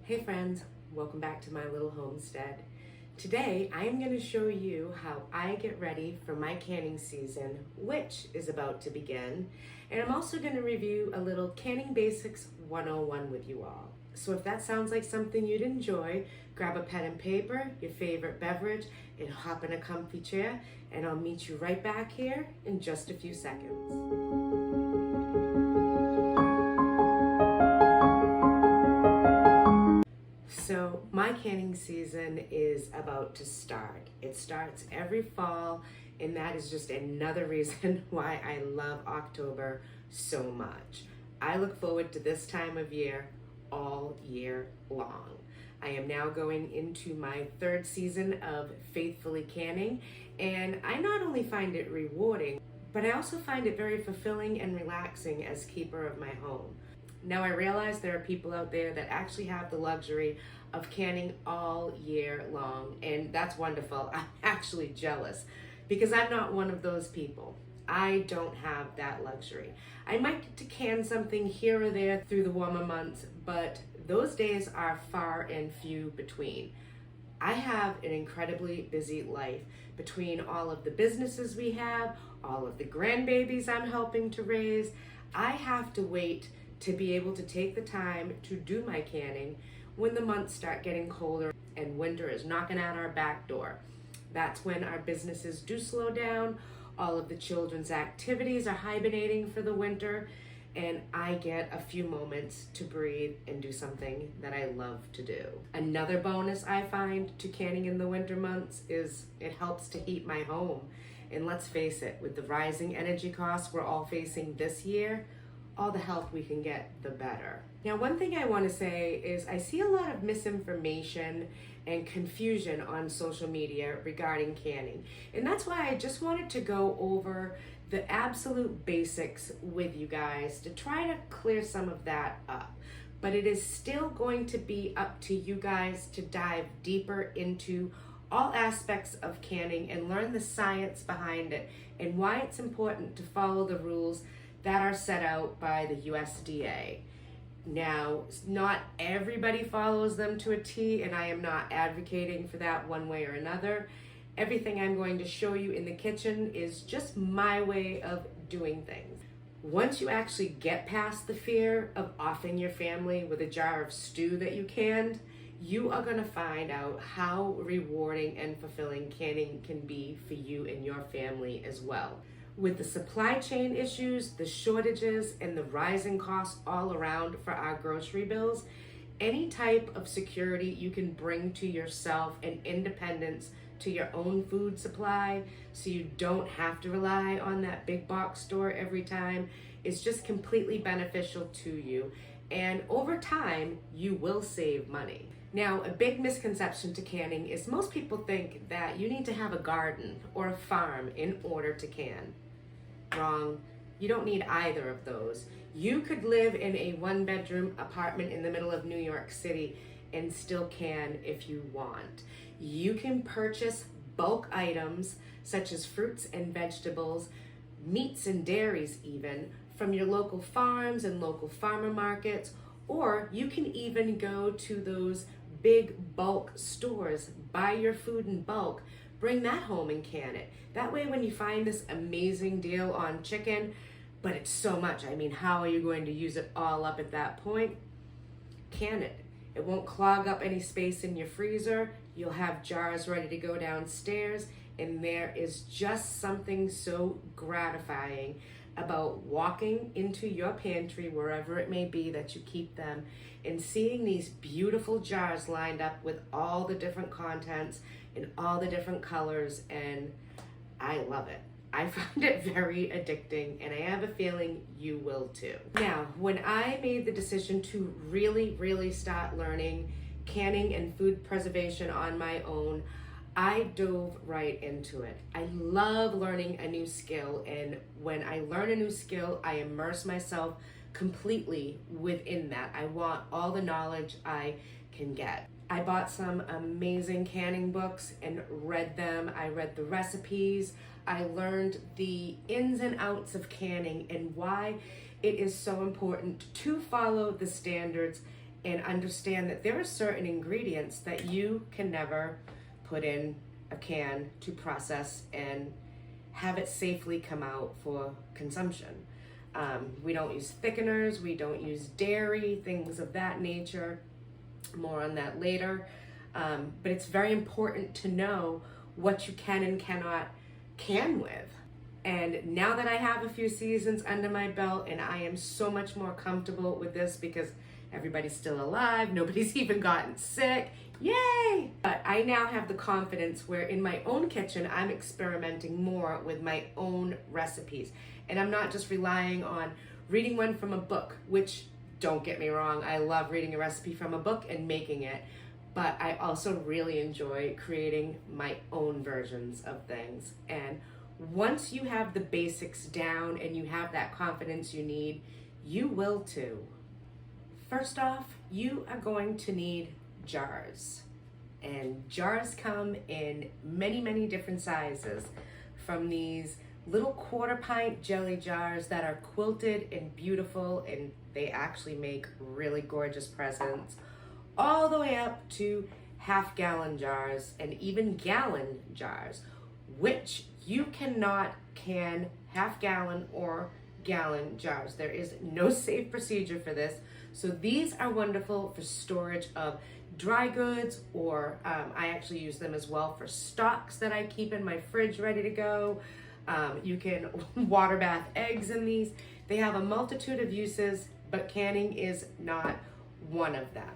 Hey friends, welcome back to my little homestead. Today I am going to show you how I get ready for my canning season, which is about to begin. And I'm also going to review a little Canning Basics 101 with you all. So if that sounds like something you'd enjoy, grab a pen and paper, your favorite beverage, and hop in a comfy chair, and I'll meet you right back here in just a few seconds. So my canning season is about to start. It starts every fall, and that is just another reason why I love October so much. I look forward to this time of year all year long. I am now going into my third season of faithfully canning, and I not only find it rewarding, but I also find it very fulfilling and relaxing as keeper of my home. Now I realize there are people out there that actually have the luxury of canning all year long, and that's wonderful. I'm actually jealous because I'm not one of those people. I don't have that luxury. I might get to can something here or there through the warmer months, but those days are far and few between. I have an incredibly busy life between all of the businesses we have, all of the grandbabies I'm helping to raise. I have to wait to be able to take the time to do my canning when the months start getting colder and winter is knocking at our back door. That's when our businesses do slow down, all of the children's activities are hibernating for the winter, and I get a few moments to breathe and do something that I love to do. Another bonus I find to canning in the winter months is it helps to heat my home. And let's face it, with the rising energy costs we're all facing this year, all the help we can get, the better. Now, one thing I want to say is I see a lot of misinformation and confusion on social media regarding canning. And that's why I just wanted to go over the absolute basics with you guys to try to clear some of that up. But it is still going to be up to you guys to dive deeper into all aspects of canning and learn the science behind it and why it's important to follow the rules that are set out by the USDA. Now, not everybody follows them to a T, and I am not advocating for that one way or another. Everything I'm going to show you in the kitchen is just my way of doing things. Once you actually get past the fear of offing your family with a jar of stew that you canned, you are going to find out how rewarding and fulfilling canning can be for you and your family as well. With the supply chain issues, the shortages, and the rising costs all around for our grocery bills, any type of security you can bring to yourself and independence to your own food supply so you don't have to rely on that big box store every time is just completely beneficial to you. And over time, you will save money. Now, a big misconception to canning is most people think that you need to have a garden or a farm in order to can. Wrong. You don't need either of those. You could live in a one-bedroom apartment in the middle of New York City and still can if you want. You can purchase bulk items such as fruits and vegetables, meats and dairies even, from your local farms and local farmer markets, or you can even go to those big bulk stores, buy your food in bulk, bring that home and can it. That way when you find this amazing deal on chicken, but it's so much, I mean, how are you going to use it all up at that point? Can it. It won't clog up any space in your freezer. You'll have jars ready to go downstairs, and there is just something so gratifying about walking into your pantry, wherever it may be that you keep them, and seeing these beautiful jars lined up with all the different contents in all the different colors, and I love it. I find it very addicting, and I have a feeling you will too. Now, when I made the decision to really start learning canning and food preservation on my own, I dove right into it. I love learning a new skill, and when I learn a new skill, I immerse myself completely within that. I want all the knowledge I can get. I bought some amazing canning books and read them. I read the recipes. I learned the ins and outs of canning and why it is so important to follow the standards and understand that there are certain ingredients that you can never put in a can to process and have it safely come out for consumption. We don't use thickeners, we don't use dairy, things of that nature. More on that later. But it's very important to know what you can and cannot can with. And now that I have a few seasons under my belt and I am so much more comfortable with this because everybody's still alive, nobody's even gotten sick, yay! But I now have the confidence where in my own kitchen, I'm experimenting more with my own recipes. And I'm not just relying on reading one from a book, which, don't get me wrong, I love reading a recipe from a book and making it. But I also really enjoy creating my own versions of things. And once you have the basics down and you have that confidence you need, you will too. First off, you are going to need jars. And jars come in many, many different sizes, from these little 1/4 pint jelly jars that are quilted and beautiful, and they actually make really gorgeous presents, all the way up to 1/2 gallon jars and even gallon jars, which you cannot can 1/2 gallon or gallon jars. There is no safe procedure for this. So these are wonderful for storage of dry goods, or I actually use them as well for stocks that I keep in my fridge ready to go. You can water bath eggs in these. They have a multitude of uses, but canning is not one of them.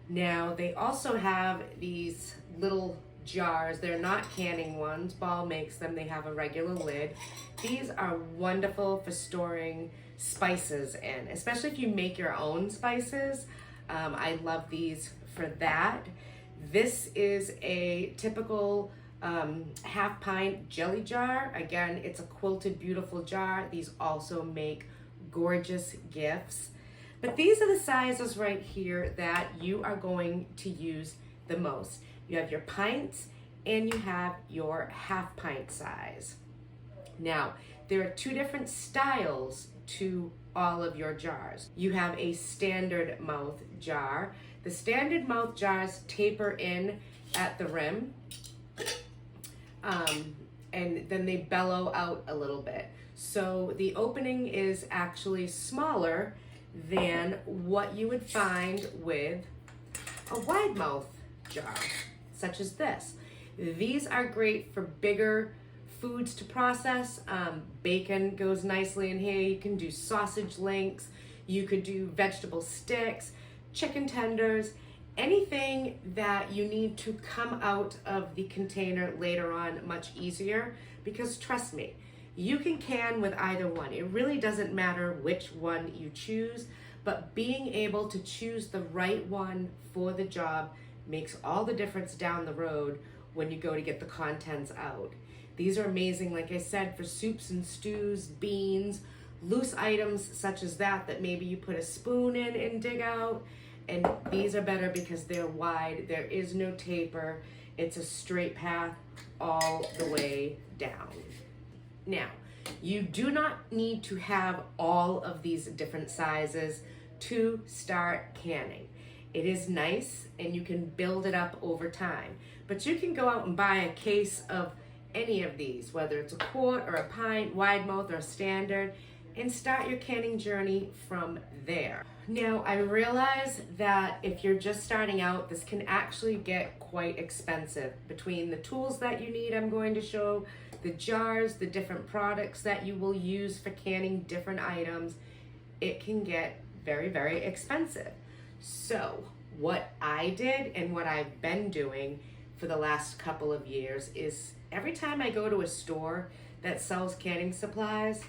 Now, they also have these little jars. They're not canning ones. Ball makes them. They have a regular lid. These are wonderful for storing spices in, especially if you make your own spices. I love these for that. This is a typical 1/2 pint jelly jar. Again, it's a quilted, beautiful jar. These also make gorgeous gifts. But these are the sizes right here that you are going to use the most. You have your pints and you have your 1/2 pint size. Now, there are 2 different styles to all of your jars. You have a standard mouth jar. The standard mouth jars taper in at the rim, and then they bellow out a little bit. So the opening is actually smaller than what you would find with a wide mouth jar, such as this. These are great for bigger foods to process. Bacon goes nicely in here. You can do sausage links. You could do vegetable sticks, chicken tenders, anything that you need to come out of the container later on much easier, because trust me, you can can with either one. It really doesn't matter which one you choose, but being able to choose the right one for the job makes all the difference down the road when you go to get the contents out. These are amazing, like I said, for soups and stews, beans, loose items such as that maybe you put a spoon in and dig out. And these are better because they're wide. There is no taper. It's a straight path all the way down. Now, you do not need to have all of these different sizes to start canning. It is nice and you can build it up over time. But you can go out and buy a case of any of these, whether it's a quart or a pint, wide mouth or standard, and start your canning journey from there. Now, I realize that if you're just starting out, this can actually get quite expensive. Between the tools that you need, I'm going to show, the jars, the different products that you will use for canning different items, it can get very, very expensive. So what I did and what I've been doing for the last couple of years is every time I go to a store that sells canning supplies,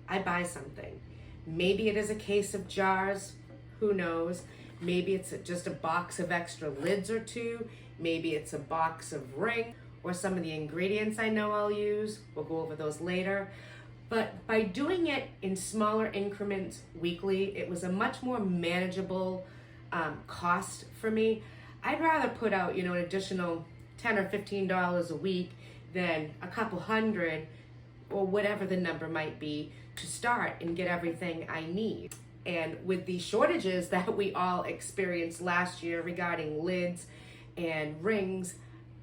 I buy something. Maybe it is a case of jars, who knows? Maybe it's just a box of extra lids or 2. Maybe it's a box of ring or some of the ingredients I know I'll use. We'll go over those later. But by doing it in smaller increments weekly, it was a much more manageable cost for me. I'd rather put out, an additional $10 or $15 a week than a couple hundred or whatever the number might be to start and get everything I need. And with the shortages that we all experienced last year regarding lids and rings,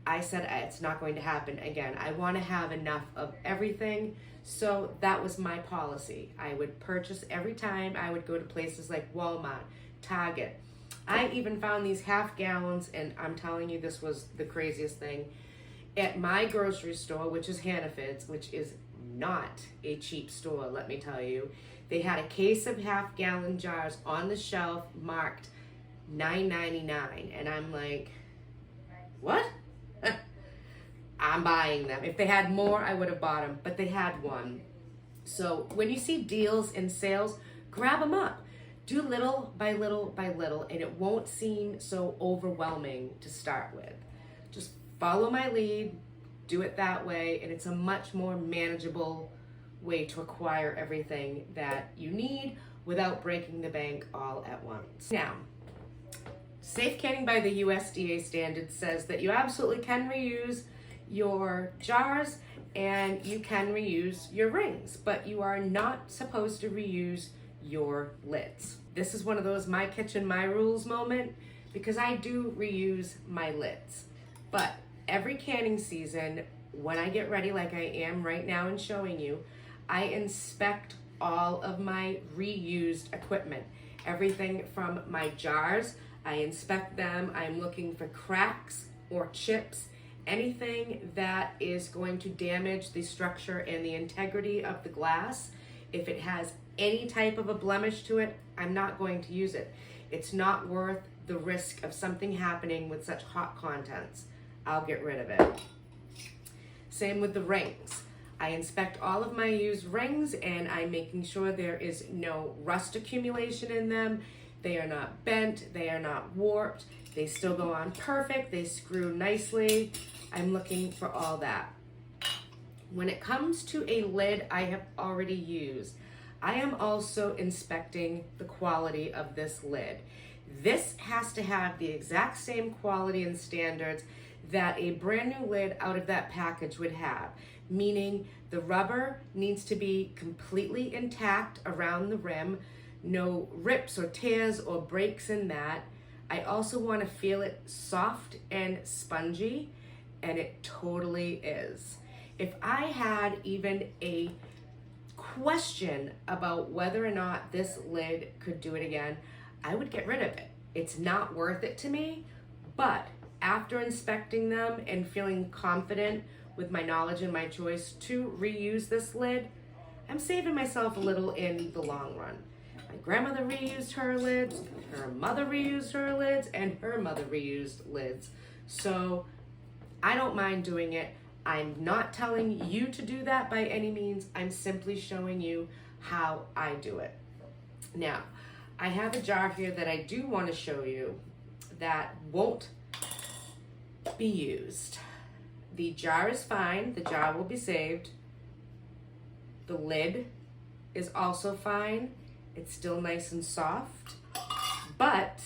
I said it's not going to happen again. I want to have enough of everything. So that was my policy. I would purchase every time. I would go to places like Walmart, Target. I even found these half gallons, and I'm telling you, this was the craziest thing. At my grocery store, which is Hannaford's, which is not a cheap store, let me tell you. They had a case of half-gallon jars on the shelf marked $9.99, and I'm like, what? I'm buying them. If they had more, I would have bought them, but they had one. So when you see deals and sales, grab them up. Do little by little by little, and it won't seem so overwhelming to start with. Just follow my lead, do it that way, and it's a much more manageable way to acquire everything that you need without breaking the bank all at once. Now, safe canning by the USDA standards says that you absolutely can reuse your jars and you can reuse your rings, but you are not supposed to reuse your lids. This is one of those my kitchen, my rules moment, because I do reuse my lids. But every canning season, when I get ready like I am right now and showing you, I inspect all of my reused equipment. Everything from my jars, I inspect them. I'm looking for cracks or chips, anything that is going to damage the structure and the integrity of the glass. If it has any type of a blemish to it, I'm not going to use it. It's not worth the risk of something happening with such hot contents. I'll get rid of it. Same with the rings. I inspect all of my used rings and I'm making sure there is no rust accumulation in them. They are not bent, they are not warped, they still go on perfect, they screw nicely. I'm looking for all that. When it comes to a lid I have already used, I am also inspecting the quality of this lid. This has to have the exact same quality and standards that a brand new lid out of that package would have, meaning the rubber needs to be completely intact around the rim, no rips or tears or breaks in that. I also want to feel it soft and spongy, and it totally is. If I had even a question about whether or not this lid could do it again, I would get rid of it. It's not worth it to me, but after inspecting them and feeling confident with my knowledge and my choice to reuse this lid, I'm saving myself a little in the long run. My grandmother reused her lids, her mother reused her lids, and her mother reused lids. So I don't mind doing it. I'm not telling you to do that by any means. I'm simply showing you how I do it. Now, I have a jar here that I do want to show you that won't be used. The jar is fine. The jar will be saved. The lid is also fine. It's still nice and soft. But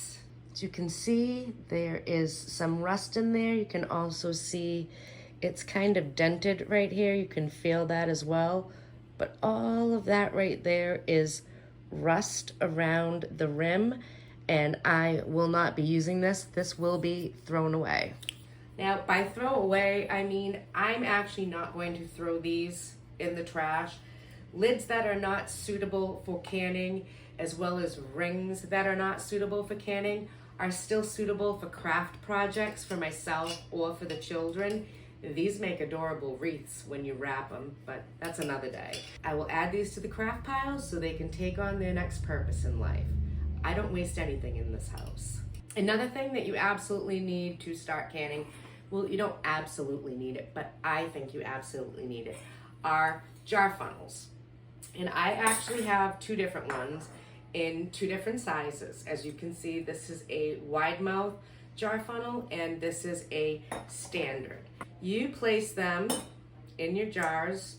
as you can see, there is some rust in there. You can also see it's kind of dented right here. You can feel that as well. But all of that right there is rust around the rim, and I will not be using this. This will be thrown away. Now, by throw away, I mean I'm actually not going to throw these in the trash. Lids that are not suitable for canning, as well as rings that are not suitable for canning, are still suitable for craft projects for myself or for the children. These make adorable wreaths when you wrap them, but that's another day. I will add these to the craft piles so they can take on their next purpose in life. I don't waste anything in this house. Another thing that you absolutely need to start canning, well, you don't absolutely need it, but I think you absolutely need it, are jar funnels. And I actually have two different ones in two different sizes. As you can see, this is a wide mouth jar funnel and this is a standard. You place them in your jars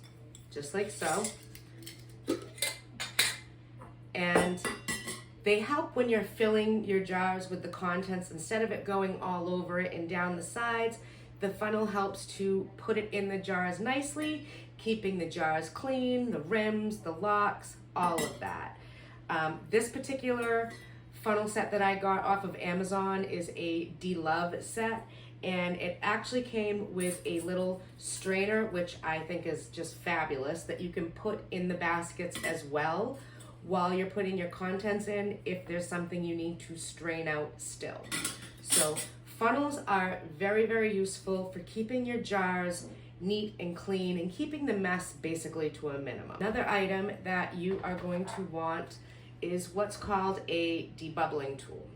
just like so, and they help when you're filling your jars with the contents. Instead of it going all over it and down the sides, the funnel helps to put it in the jars nicely, keeping the jars clean, the rims, the locks, all of that. This particular funnel set that I got off of Amazon is a D-Love set, and it actually came with a little strainer, which I think is just fabulous, that you can put in the baskets as well while you're putting your contents in if there's something you need to strain out still. So funnels are very, very useful for keeping your jars neat and clean and keeping the mess basically to a minimum. Another item that you are going to want is what's called a debubbling tool.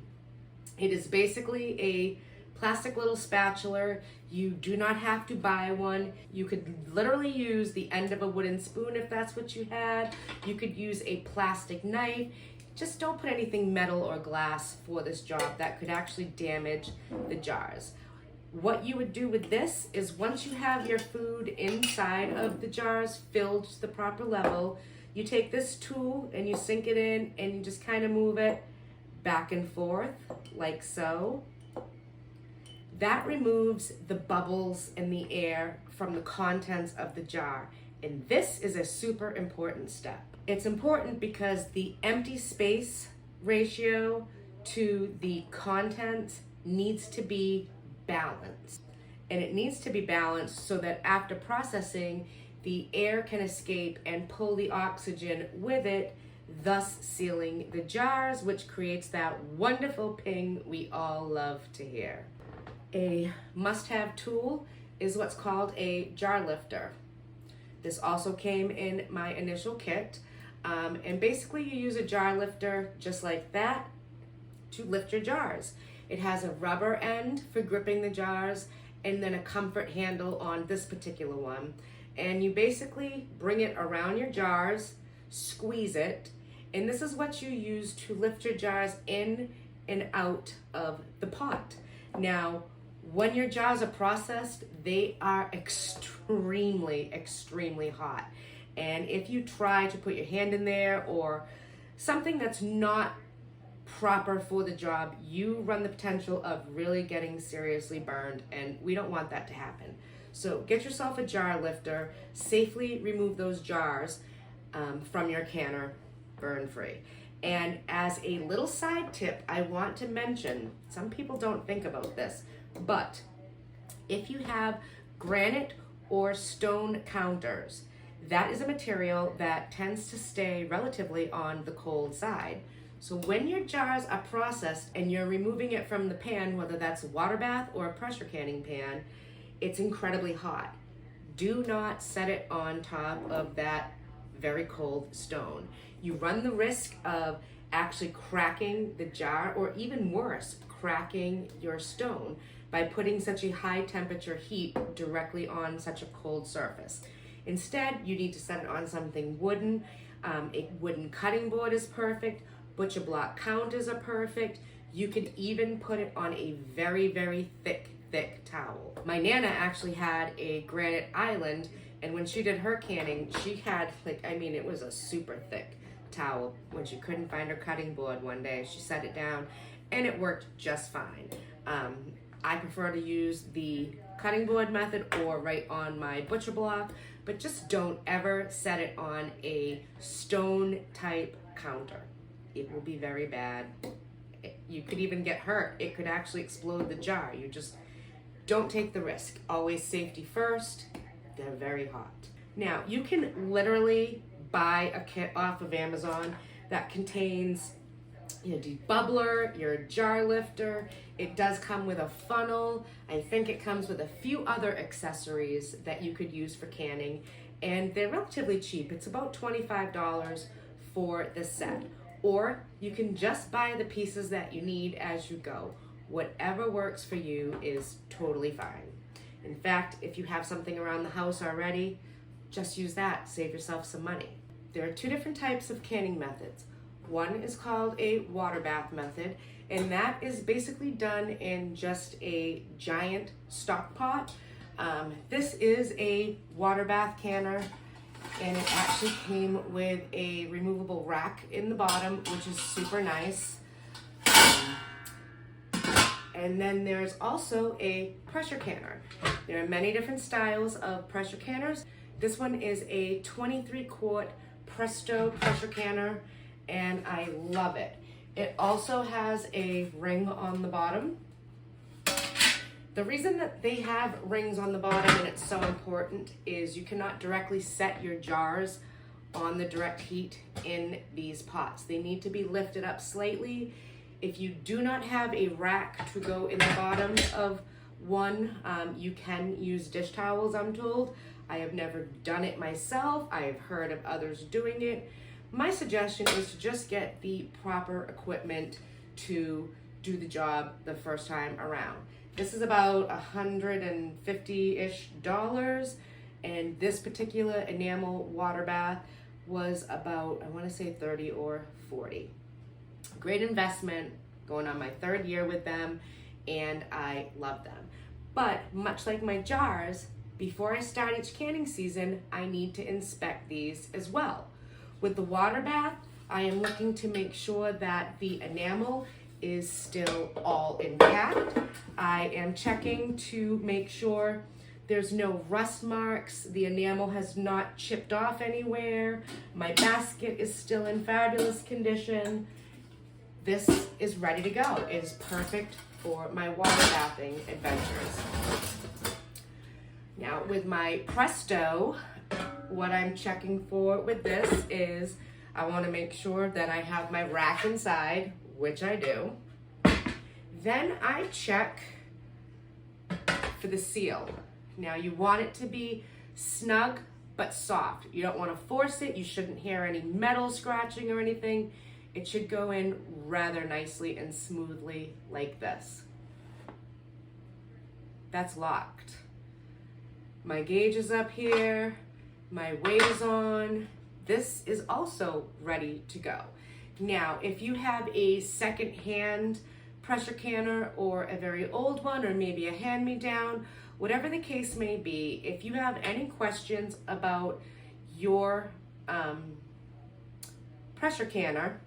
It is basically a plastic little spatula. You do not have to buy one. You could literally use the end of a wooden spoon if that's what you had. You could use a plastic knife. Just don't put anything metal or glass for this job that could actually damage the jars. What you would do with this is once you have your food inside of the jars filled to the proper level, you take this tool and you sink it in and you just kind of move it back and forth like so. That removes the bubbles and the air from the contents of the jar. And this is a super important step. It's important because the empty space ratio to the content needs to be balanced. And it needs to be balanced so that after processing, the air can escape and pull the oxygen with it, thus sealing the jars, which creates that wonderful ping we all love to hear. A must-have tool is what's called a jar lifter. This also came in my initial kit. And basically you use a jar lifter just like that to lift your jars. It has a rubber end for gripping the jars and then a comfort handle on this particular one. And you basically bring it around your jars, squeeze it, and this is what you use to lift your jars in and out of the pot. Now, when your jars are processed, they are extremely, extremely hot. And if you try to put your hand in there or something that's not proper for the job, you run the potential of really getting seriously burned, and we don't want that to happen. So get yourself a jar lifter, safely remove those jars from your canner, burn free. And as a little side tip, I want to mention, some people don't think about this, but if you have granite or stone counters, that is a material that tends to stay relatively on the cold side. So when your jars are processed and you're removing it from the pan, whether that's a water bath or a pressure canning pan, it's incredibly hot. Do not set it on top of that very cold stone. You run the risk of actually cracking the jar, or even worse, cracking your stone by putting such a high temperature heat directly on such a cold surface. Instead, you need to set it on something wooden. A wooden cutting board is perfect. Butcher block counters are perfect. You could even put it on a very, very thick towel. My Nana actually had a granite island, and when she did her canning, she had it was a super thick towel. When she couldn't find her cutting board one day, she set it down and it worked just fine. I prefer to use the cutting board method or right on my butcher block, but just don't ever set it on a stone type counter. It will be very bad. You could even get hurt. It could actually explode the jar. You just don't take the risk. Always safety first. They're very hot. Now, you can literally buy a kit off of Amazon that contains your debubbler, your jar lifter. It does come with a funnel. I think it comes with a few other accessories that you could use for canning, and they're relatively cheap. It's about $25 for the set. Or you can just buy the pieces that you need as you go. Whatever works for you is totally fine. In fact, if you have something around the house already, just use that. Save yourself some money. There are two different types of canning methods. One is called a water bath method, and that is basically done in just a giant stock pot. This is a water bath canner, and it actually came with a removable rack in the bottom, which is super nice. And then there's also a pressure canner. There are many different styles of pressure canners. This one is a 23 quart Presto pressure canner, and I love it. It also has a ring on the bottom. The reason that they have rings on the bottom and it's so important is you cannot directly set your jars on the direct heat in these pots. They need to be lifted up slightly. If you do not have a rack to go in the bottom of one, you can use dish towels, I'm told. I have never done it myself. I have heard of others doing it. My suggestion is to just get the proper equipment to do the job the first time around. This is about $150-ish, and this particular enamel water bath was about, I want to say 30 or 40. Great investment, going on my 3rd year with them, and I love them. But much like my jars, before I start each canning season, I need to inspect these as well. With the water bath, I am looking to make sure that the enamel is still all intact. I am checking to make sure there's no rust marks, the enamel has not chipped off anywhere, my basket is still in fabulous condition. This is ready to go. It is perfect for my water bathing adventures. Now with my Presto, what I'm checking for with this is I want to make sure that I have my rack inside, which I do. Then I check for the seal. Now you want it to be snug but soft. You don't want to force it. You shouldn't hear any metal scratching or anything. It should go in rather nicely and smoothly like this. That's locked. My gauge is up here. My weight is on. This is also ready to go. Now, if you have a second-hand pressure canner or a very old one or maybe a hand-me-down, whatever the case may be, if you have any questions about your pressure canner,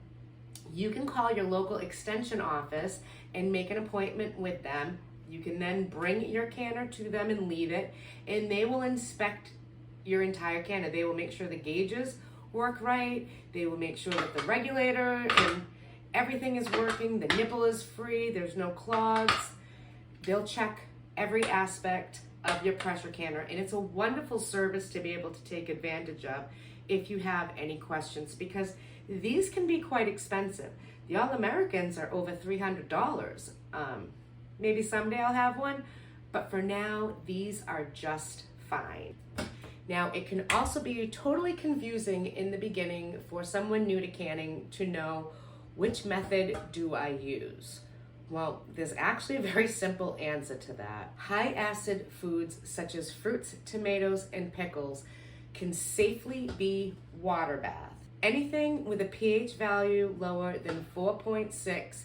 you can call your local extension office and make an appointment with them. You can then bring your canner to them and leave it, and they will inspect your entire canner. They will make sure the gauges work right. They will make sure that the regulator and everything is working. The nipple is free. There's no clogs. They'll check every aspect of your pressure canner, and it's a wonderful service to be able to take advantage of if you have any questions, because these can be quite expensive. The All-Americans are over $300. Maybe someday I'll have one, but for now, these are just fine. Now, it can also be totally confusing in the beginning for someone new to canning to know which method do I use. Well, there's actually a very simple answer to that. High acid foods such as fruits, tomatoes, and pickles can safely be water bath. Anything with a pH value lower than 4.6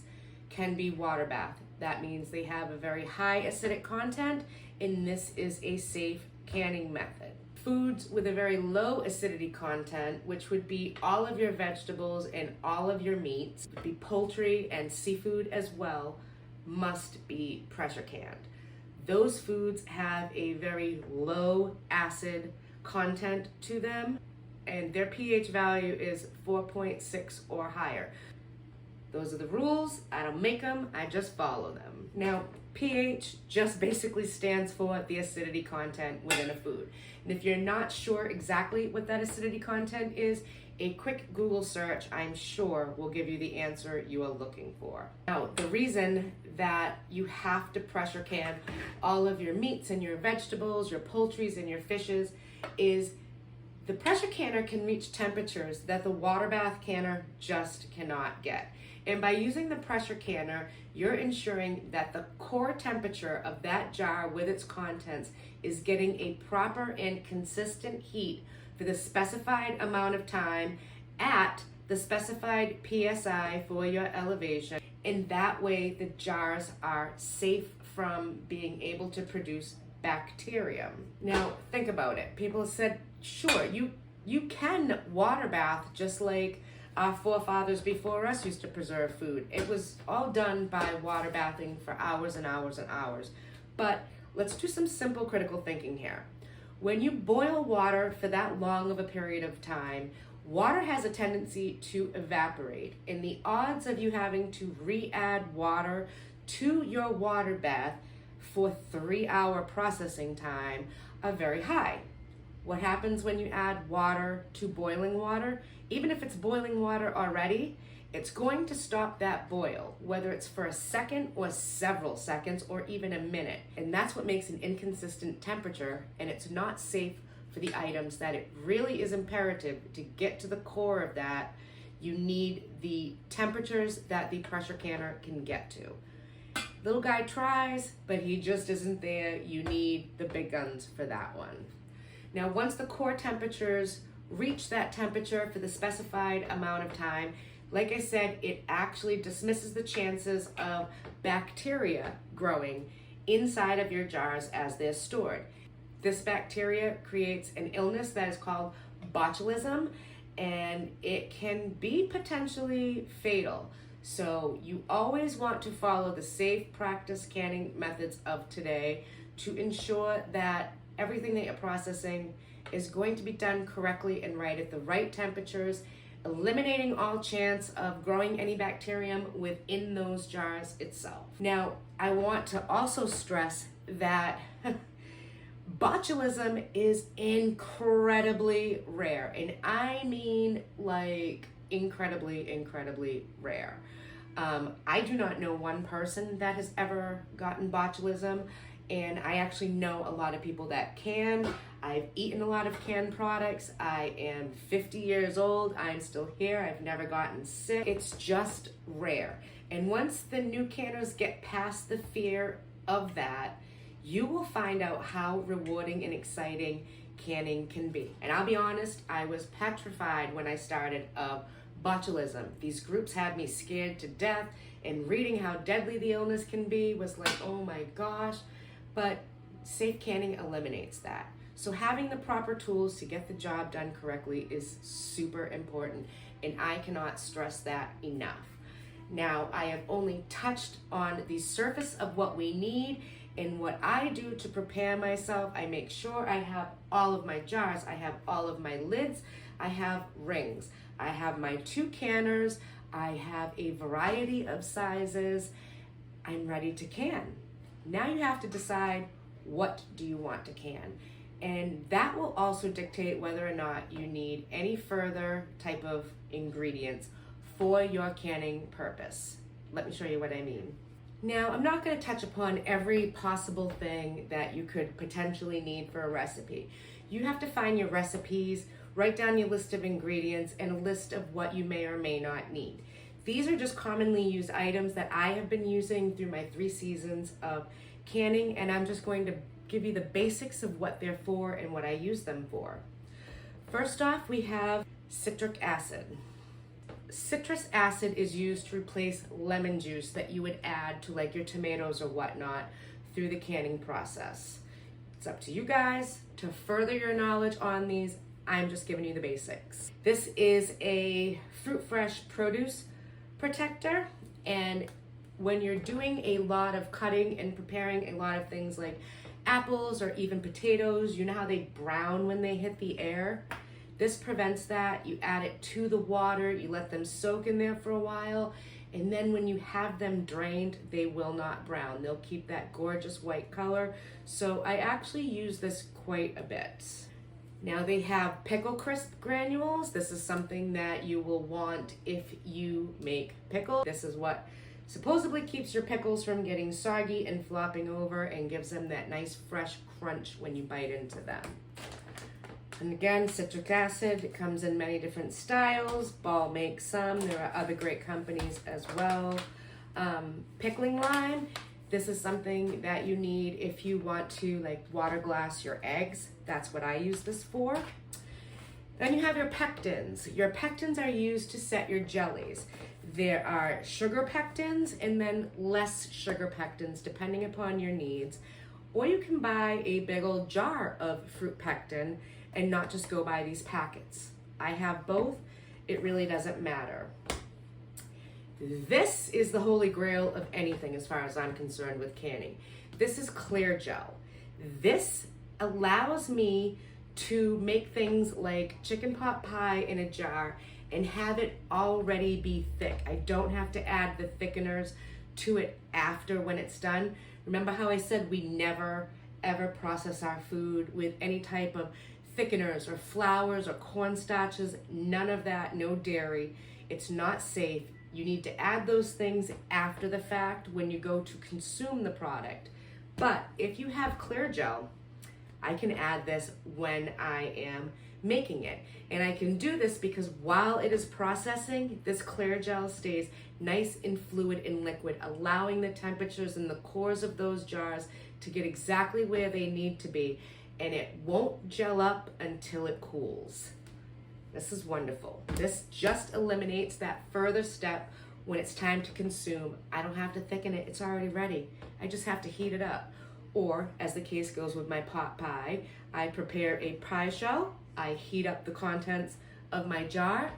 can be water bath. That means they have a very high acidic content, and this is a safe canning method. Foods with a very low acidity content, which would be all of your vegetables and all of your meats, would be poultry and seafood as well, must be pressure canned. Those foods have a very low acid content to them, and their pH value is 4.6 or higher. Those are the rules. I don't make them, I just follow them. Now, pH just basically stands for the acidity content within a food. And if you're not sure exactly what that acidity content is, a quick Google search, I'm sure, will give you the answer you are looking for. Now, the reason that you have to pressure can all of your meats and your vegetables, your poultries and your fishes is the pressure canner can reach temperatures that the water bath canner just cannot get. And by using the pressure canner, you're ensuring that the core temperature of that jar with its contents is getting a proper and consistent heat for the specified amount of time at the specified PSI for your elevation. And that way the jars are safe from being able to produce bacterium. Now, think about it. People have said, sure, you can water bath just like our forefathers before us used to preserve food. It was all done by water bathing for hours and hours and hours. But let's do some simple critical thinking here. When you boil water for that long of a period of time, water has a tendency to evaporate, and the odds of you having to re-add water to your water bath for 3-hour processing time are very high. What happens when you add water to boiling water? Even if it's boiling water already, it's going to stop that boil, whether it's for a second or several seconds or even a minute. And that's what makes an inconsistent temperature, and it's not safe for the items that it really is imperative to get to the core of that. You need the temperatures that the pressure canner can get to. Little guy tries, but he just isn't there. You need the big guns for that one. Now, once the core temperatures reach that temperature for the specified amount of time, like I said, it actually dismisses the chances of bacteria growing inside of your jars as they're stored. This bacteria creates an illness that is called botulism, and it can be potentially fatal. So you always want to follow the safe practice canning methods of today to ensure that everything that you're processing is going to be done correctly and right at the right temperatures, eliminating all chance of growing any bacterium within those jars itself. Now, I want to also stress that botulism is incredibly rare, and I mean like incredibly rare. I do not know one person that has ever gotten botulism, and I actually know a lot of people that can. I've eaten a lot of canned products. I am 50 years old. I'm still here. I've never gotten sick. It's just rare. And once the new canners get past the fear of that, you will find out how rewarding and exciting canning can be. And I'll be honest, I was petrified when I started of botulism. These groups had me scared to death, and reading how deadly the illness can be was like, oh my gosh. But safe canning eliminates that. So having the proper tools to get the job done correctly is super important, and I cannot stress that enough. Now, I have only touched on the surface of what we need, and what I do to prepare myself. I make sure I have all of my jars, I have all of my lids, I have rings, I have my 2 canners, I have a variety of sizes. I'm ready to can. Now you have to decide, what do you want to can? And that will also dictate whether or not you need any further type of ingredients for your canning purpose. Let me show you what I mean. Now, I'm not going to touch upon every possible thing that you could potentially need for a recipe. You have to find your recipes, write down your list of ingredients, and a list of what you may or may not need. These are just commonly used items that I have been using through my 3 seasons of canning, and I'm just going to give you the basics of what they're for and what I use them for. First off, we have citric acid. Citrus acid is used to replace lemon juice that you would add to like your tomatoes or whatnot through the canning process. It's up to you guys to further your knowledge on these. I'm just giving you the basics. This is a fruit fresh produce protector, and when you're doing a lot of cutting and preparing a lot of things like apples or even potatoes, you know how they brown when they hit the air? This prevents that. You add it to the water, you let them soak in there for a while, and then when you have them drained, they will not brown. They'll keep that gorgeous white color. So I actually use this quite a bit. Now they have pickle crisp granules. This is something that you will want if you make pickles. This is what supposedly keeps your pickles from getting soggy and flopping over and gives them that nice fresh crunch when you bite into them. And again, citric acid, it comes in many different styles. Ball makes some. There are other great companies as well. Pickling lime. This is something that you need if you want to like water glass your eggs. That's what I use this for. Then you have your pectins. Your pectins are used to set your jellies. There are sugar pectins and then less sugar pectins depending upon your needs. Or you can buy a big old jar of fruit pectin and not just go buy these packets. I have both. It really doesn't matter. This is the holy grail of anything as far as I'm concerned with canning. This is clear gel. This allows me to make things like chicken pot pie in a jar and have it already be thick. I don't have to add the thickeners to it after when it's done. Remember how I said we never ever process our food with any type of thickeners or flours or cornstarches, none of that, no dairy. It's not safe. You need to add those things after the fact when you go to consume the product. But if you have clear gel, I can add this when I am making it. And I can do this because while it is processing, this clear gel stays nice and fluid and liquid, allowing the temperatures in the cores of those jars to get exactly where they need to be. And it won't gel up until it cools. This is wonderful. This just eliminates that further step when it's time to consume. I don't have to thicken it, it's already ready. I just have to heat it up. Or, as the case goes with my pot pie, I prepare a pie shell, I heat up the contents of my jar,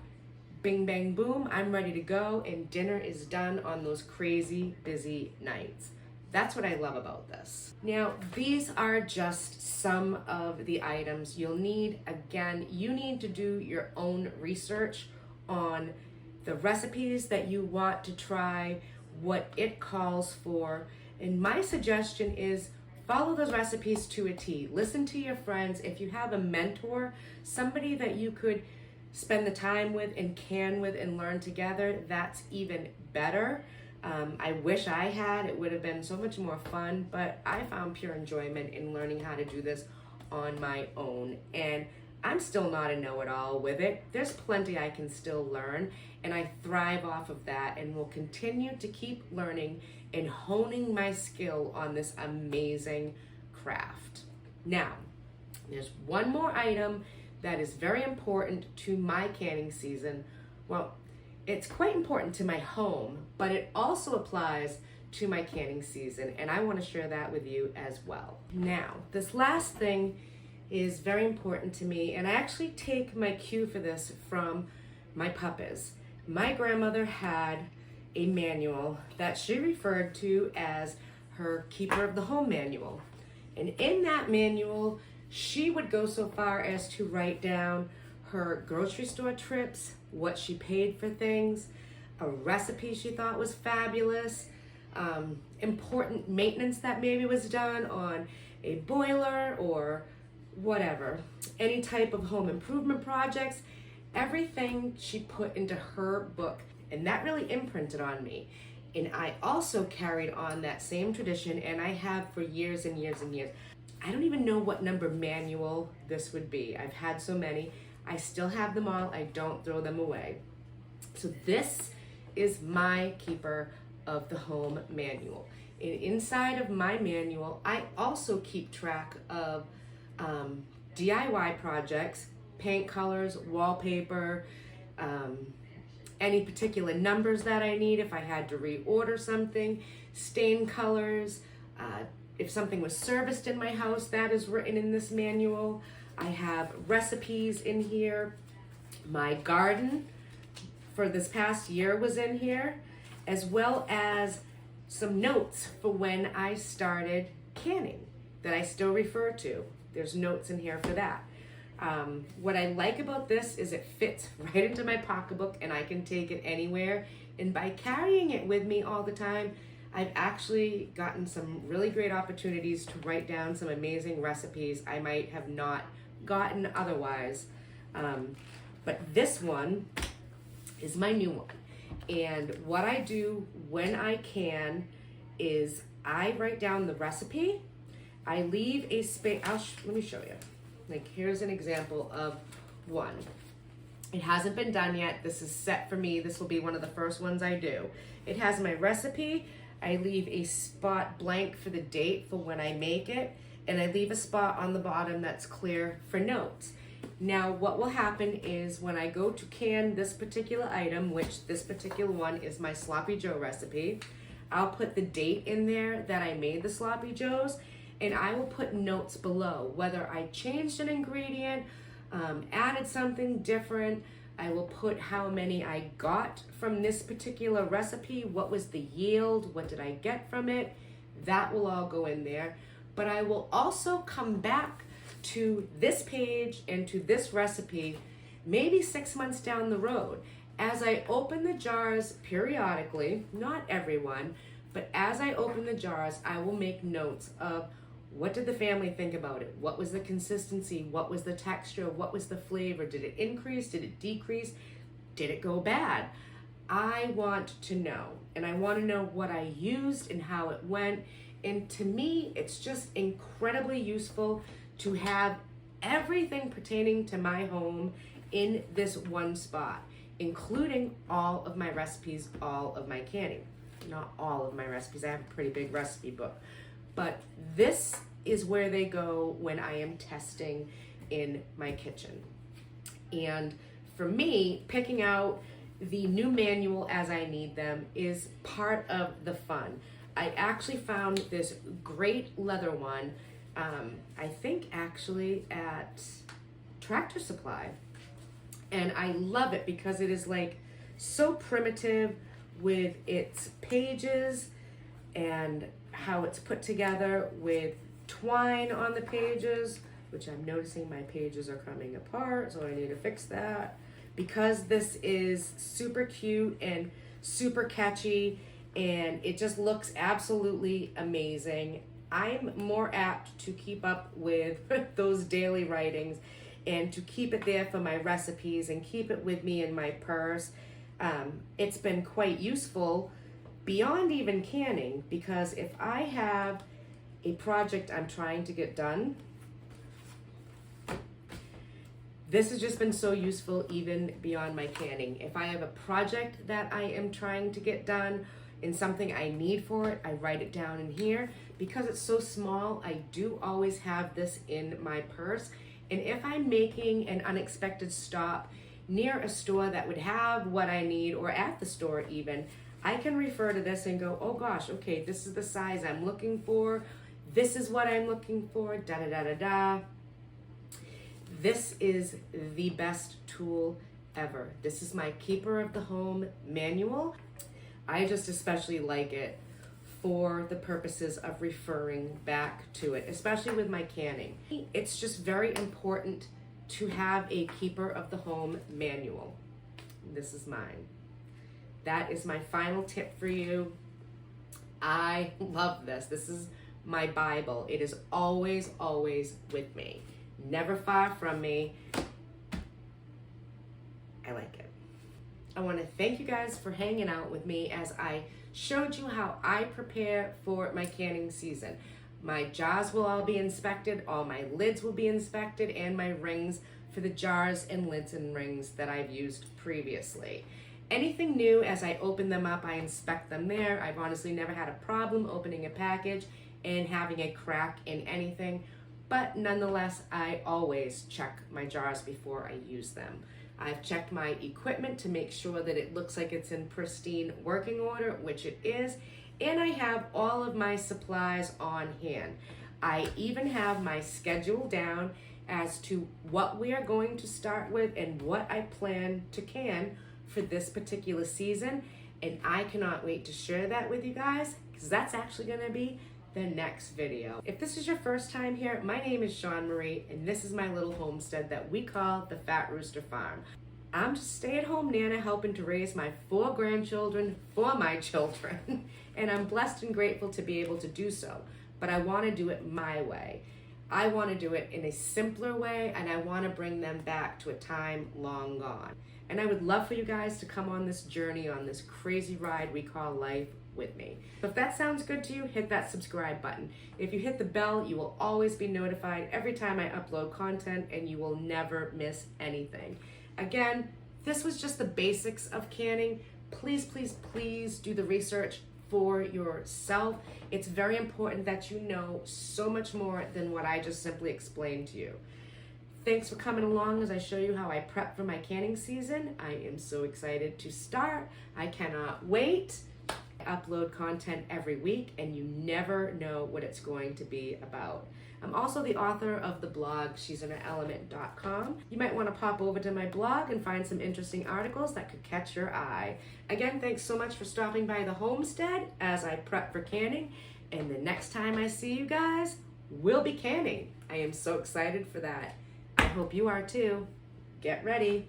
bing bang boom, I'm ready to go, and dinner is done on those crazy busy nights. That's what I love about this. Now, these are just some of the items you'll need. Again, you need to do your own research on the recipes that you want to try, what it calls for. And my suggestion is follow those recipes to a T. Listen to your friends. If you have a mentor, somebody that you could spend the time with and can with and learn together, that's even better. I wish I had. It would have been so much more fun, but I found pure enjoyment in learning how to do this on my own. And I'm still not a know-it-all with it. There's plenty I can still learn, and I thrive off of that and will continue to keep learning and honing my skill on this amazing craft. Now, there's one more item that is very important to my canning season. Well, it's quite important to my home, but it also applies to my canning season, and I want to share that with you as well. Now, this last thing is very important to me, and I actually take my cue for this from my puppies. My grandmother had a manual that she referred to as her keeper of the home manual. And in that manual, she would go so far as to write down her grocery store trips, what she paid for things, a recipe she thought was fabulous, important maintenance that maybe was done on a boiler or whatever, any type of home improvement projects, everything she put into her book. And that really imprinted on me. And I also carried on that same tradition, and I have for years and years and years. I don't even know what number manual this would be. I've had so many. I still have them all. I don't throw them away. So this is my keeper of the home manual. And inside of my manual, I also keep track of DIY projects, paint colors, wallpaper, any particular numbers that I need if I had to reorder something, stain colors, if something was serviced in my house, that is written in this manual. I have recipes in here. My garden for this past year was in here, as well as some notes for when I started canning that I still refer to. There's notes in here for that. What I like about this is it fits right into my pocketbook and I can take it anywhere. And by carrying it with me all the time, I've actually gotten some really great opportunities to write down some amazing recipes I might have not gotten otherwise. But this one is my new one. And what I do when I can is I write down the recipe. I leave a space. Let me show you. Like, here's an example of one. It hasn't been done yet. This is set for me. This will be one of the first ones I do. It has my recipe. I leave a spot blank for the date for when I make it, and I leave a spot on the bottom that's clear for notes. Now, what will happen is when I go to can this particular item, which this particular one is my Sloppy Joe recipe, I'll put the date in there that I made the Sloppy Joes, and I will put notes below, whether I changed an ingredient, added something different. I will put how many I got from this particular recipe, what was the yield, what did I get from it. That will all go in there. But I will also come back to this page and to this recipe maybe 6 months down the road. As I open the jars periodically, not everyone, but as I open the jars, I will make notes of what did the family think about it? What was the consistency? What was the texture? What was the flavor? Did it increase? Did it decrease? Did it go bad? I want to know, and I want to know what I used and how it went. And to me, it's just incredibly useful to have everything pertaining to my home in this one spot, including all of my recipes, all of my canning. Not all of my recipes, I have a pretty big recipe book, but this is where they go when I am testing in my kitchen. And for me, picking out the new manual as I need them is part of the fun. I actually found this great leather one, I think actually at Tractor Supply. And I love it because it is like so primitive with its pages and how it's put together with twine on the pages, which I'm noticing my pages are coming apart, so I need to fix that. Because this is super cute and super catchy and it just looks absolutely amazing, I'm more apt to keep up with those daily writings and to keep it there for my recipes and keep it with me in my purse. It's been quite useful beyond even canning, because if I have a project I'm trying to get done, this has just been so useful even beyond my canning. If I have a project that I am trying to get done and something I need for it, I write it down in here. Because it's so small, I do always have this in my purse. And if I'm making an unexpected stop near a store that would have what I need, or at the store even, I can refer to this and go, oh gosh, okay, this is the size I'm looking for. This is what I'm looking for, da da da da da. This is the best tool ever. This is my Keeper of the Home manual. I just especially like it for the purposes of referring back to it, especially with my canning. It's just very important to have a Keeper of the Home manual. This is mine. That is my final tip for you. I love this. This is my Bible. It is always, always with me. Never far from me. I like it. I want to thank you guys for hanging out with me as I showed you how I prepare for my canning season. My jars will all be inspected, all my lids will be inspected, and my rings for the jars and lids and rings that I've used previously. Anything new, as I open them up, I inspect them there. I've honestly never had a problem opening a package and having a crack in anything, but nonetheless, I always check my jars before I use them. I've checked my equipment to make sure that it looks like it's in pristine working order, which it is, and I have all of my supplies on hand. I even have my schedule down as to what we are going to start with and what I plan to can for this particular season, and I cannot wait to share that with you guys, because that's actually going to be the next video. If this is your first time here, my name is Shawn-Marie, and this is my little homestead that we call the Fat Rooster Farm. I'm just stay-at-home Nana helping to raise my 4 grandchildren for my children, and I'm blessed and grateful to be able to do so, but I want to do it my way. I want to do it in a simpler way, and I want to bring them back to a time long gone. And I would love for you guys to come on this journey, on this crazy ride we call life, with me. So if that sounds good to you, hit that subscribe button. If you hit the bell, you will always be notified every time I upload content, and you will never miss anything. Again, this was just the basics of canning. Please, please, please do the research for yourself. It's very important that you know so much more than what I just simply explained to you. Thanks for coming along as I show you how I prep for my canning season. I am so excited to start. I cannot wait. I upload content every week, and you never know what it's going to be about. I'm also the author of the blog she'sinaelement.com. You might want to pop over to my blog and find some interesting articles that could catch your eye. Again, thanks so much for stopping by the homestead as I prep for canning, and the next time I see you guys, we'll be canning. I am so excited for that. I hope you are too. Get ready.